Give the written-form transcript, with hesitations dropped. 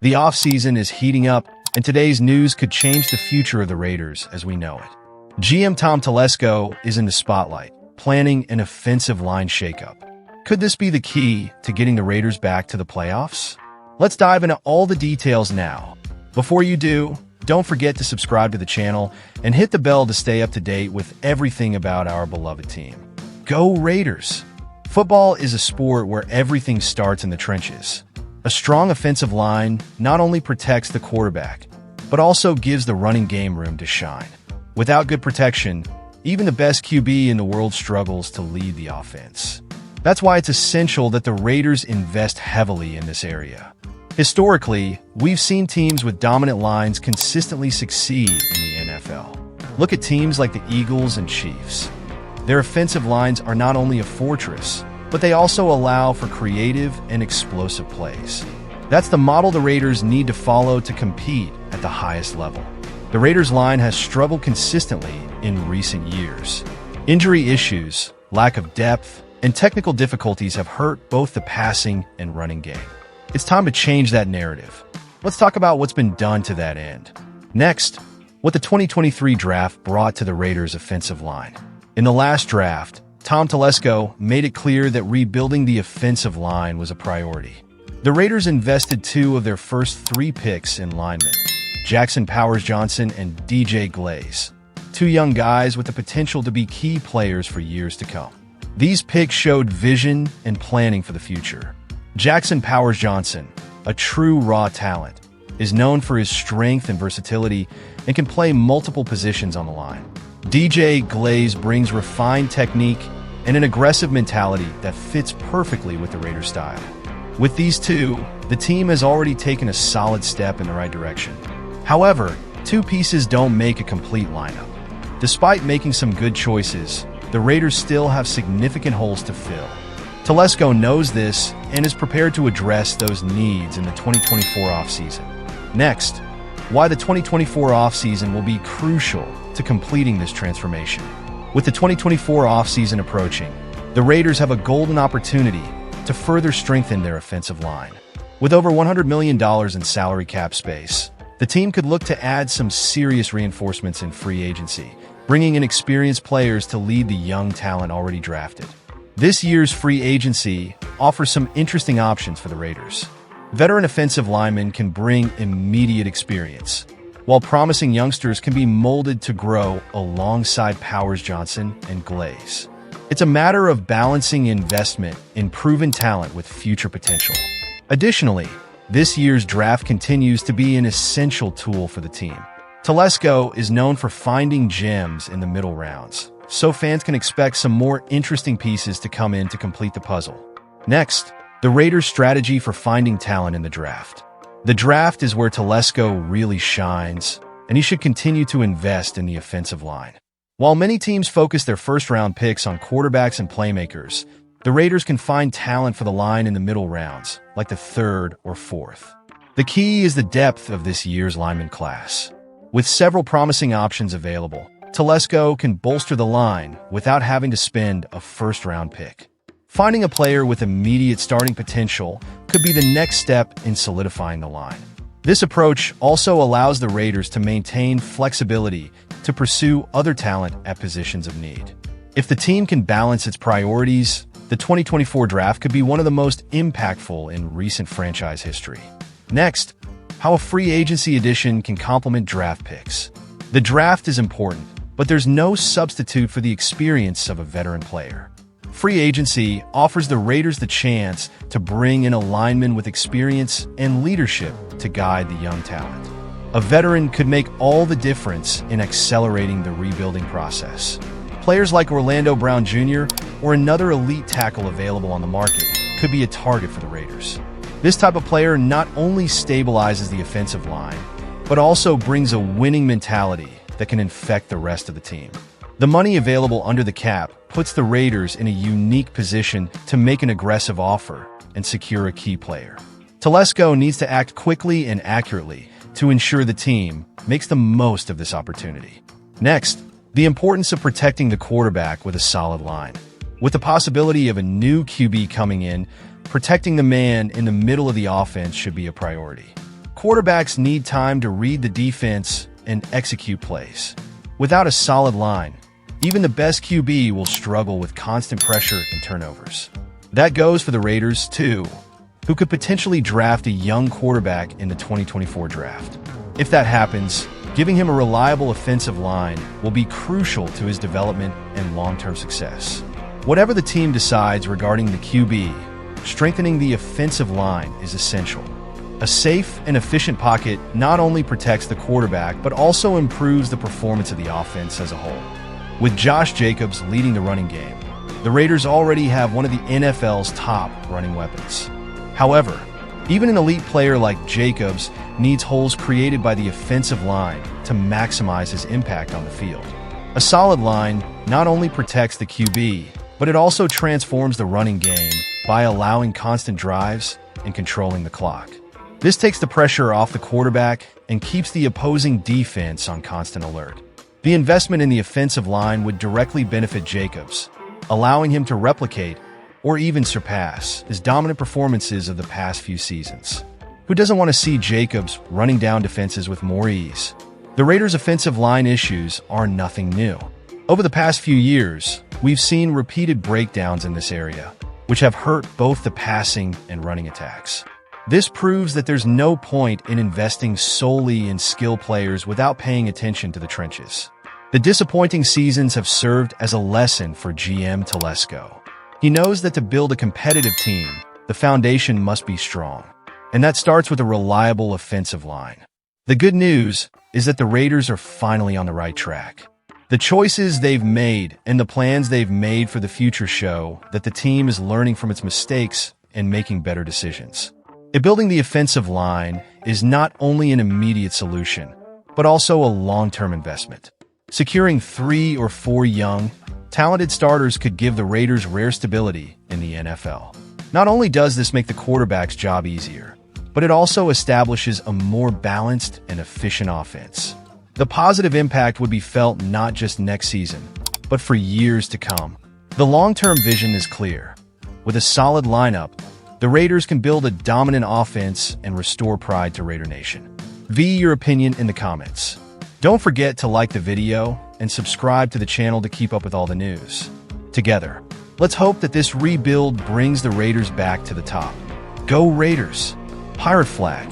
The offseason is heating up, and today's news could change the future of the Raiders as we know it. GM Tom Telesco is in the spotlight, planning an offensive line shakeup. Could this be the key to getting the Raiders back to the playoffs? Let's dive into all the details now. Before you do, don't forget to subscribe to the channel and hit the bell to stay up to date with everything about our beloved team. Go Raiders! Football is a sport where everything starts in the trenches. A strong offensive line not only protects the quarterback, but also gives the running game room to shine. Without good protection, even the best QB in the world struggles to lead the offense. That's why it's essential that the Raiders invest heavily in this area. Historically, we've seen teams with dominant lines consistently succeed in the NFL. Look at teams like the Eagles and Chiefs. Their offensive lines are not only a fortress, but they also allow for creative and explosive plays. That's the model the Raiders need to follow to compete at the highest level. The Raiders' line has struggled consistently in recent years. Injury issues, lack of depth, and technical difficulties have hurt both the passing and running game. It's time to change that narrative. Let's talk about what's been done to that end. Next, what the 2023 draft brought to the Raiders' offensive line. In the last draft, Tom Telesco made it clear that rebuilding the offensive line was a priority. The Raiders invested 2 of their first 3 picks in linemen, Jackson Powers-Johnson and DJ Glaze, 2 young guys with the potential to be key players for years to come. These picks showed vision and planning for the future. Jackson Powers-Johnson, a true raw talent, is known for his strength and versatility and can play multiple positions on the line. DJ Glaze brings refined technique and an aggressive mentality that fits perfectly with the Raiders' style. With these 2, the team has already taken a solid step in the right direction. However, 2 pieces don't make a complete lineup. Despite making some good choices, the Raiders still have significant holes to fill. Telesco knows this and is prepared to address those needs in the 2024 offseason. Next, why the 2024 offseason will be crucial to completing this transformation. With the 2024 offseason approaching, the Raiders have a golden opportunity to further strengthen their offensive line. With over $100 million in salary cap space, the team could look to add some serious reinforcements in free agency, bringing in experienced players to lead the young talent already drafted. This year's free agency offers some interesting options for the Raiders. Veteran offensive linemen can bring immediate experience, while promising youngsters can be molded to grow alongside Powers-Johnson and Glaze. It's a matter of balancing investment in proven talent with future potential. Additionally, this year's draft continues to be an essential tool for the team. Telesco is known for finding gems in the middle rounds, so fans can expect some more interesting pieces to come in to complete the puzzle. Next, the Raiders' strategy for finding talent in the draft. The draft is where Telesco really shines, and he should continue to invest in the offensive line. While many teams focus their first-round picks on quarterbacks and playmakers, the Raiders can find talent for the line in the middle rounds, like the 3rd or 4th. The key is the depth of this year's lineman class. With several promising options available, Telesco can bolster the line without having to spend a first-round pick. Finding a player with immediate starting potential could be the next step in solidifying the line. This approach also allows the Raiders to maintain flexibility to pursue other talent at positions of need. If the team can balance its priorities, the 2024 draft could be one of the most impactful in recent franchise history. Next, how a free agency addition can complement draft picks. The draft is important, but there's no substitute for the experience of a veteran player. Free agency offers the Raiders the chance to bring in a lineman with experience and leadership to guide the young talent. A veteran could make all the difference in accelerating the rebuilding process. Players like Orlando Brown Jr. or another elite tackle available on the market could be a target for the Raiders. This type of player not only stabilizes the offensive line, but also brings a winning mentality that can infect the rest of the team. The money available under the cap puts the Raiders in a unique position to make an aggressive offer and secure a key player. Telesco needs to act quickly and accurately to ensure the team makes the most of this opportunity. Next, the importance of protecting the quarterback with a solid line. With the possibility of a new QB coming in, protecting the man in the middle of the offense should be a priority. Quarterbacks need time to read the defense and execute plays. Without a solid line, even the best QB will struggle with constant pressure and turnovers. That goes for the Raiders, too, who could potentially draft a young quarterback in the 2024 draft. If that happens, giving him a reliable offensive line will be crucial to his development and long-term success. Whatever the team decides regarding the QB, strengthening the offensive line is essential. A safe and efficient pocket not only protects the quarterback but also improves the performance of the offense as a whole. With Josh Jacobs leading the running game, the Raiders already have one of the NFL's top running weapons. However, even an elite player like Jacobs needs holes created by the offensive line to maximize his impact on the field. A solid line not only protects the QB, but it also transforms the running game by allowing constant drives and controlling the clock. This takes the pressure off the quarterback and keeps the opposing defense on constant alert. The investment in the offensive line would directly benefit Jacobs, allowing him to replicate or even surpass his dominant performances of the past few seasons. Who doesn't want to see Jacobs running down defenses with more ease? The Raiders' offensive line issues are nothing new. Over the past few years, we've seen repeated breakdowns in this area, which have hurt both the passing and running attacks. This proves that there's no point in investing solely in skill players without paying attention to the trenches. The disappointing seasons have served as a lesson for GM Telesco. He knows that to build a competitive team, the foundation must be strong, and that starts with a reliable offensive line. The good news is that the Raiders are finally on the right track. The choices they've made and the plans they've made for the future show that the team is learning from its mistakes and making better decisions. Building the offensive line is not only an immediate solution, but also a long-term investment. Securing 3 or 4 young, talented starters could give the Raiders rare stability in the NFL. Not only does this make the quarterback's job easier, but it also establishes a more balanced and efficient offense. The positive impact would be felt not just next season, but for years to come. The long-term vision is clear. With a solid lineup, the Raiders can build a dominant offense and restore pride to Raider Nation. Your opinion in the comments. Don't forget to like the video and subscribe to the channel to keep up with all the news. Together, let's hope that this rebuild brings the Raiders back to the top. Go Raiders! Pirate flag!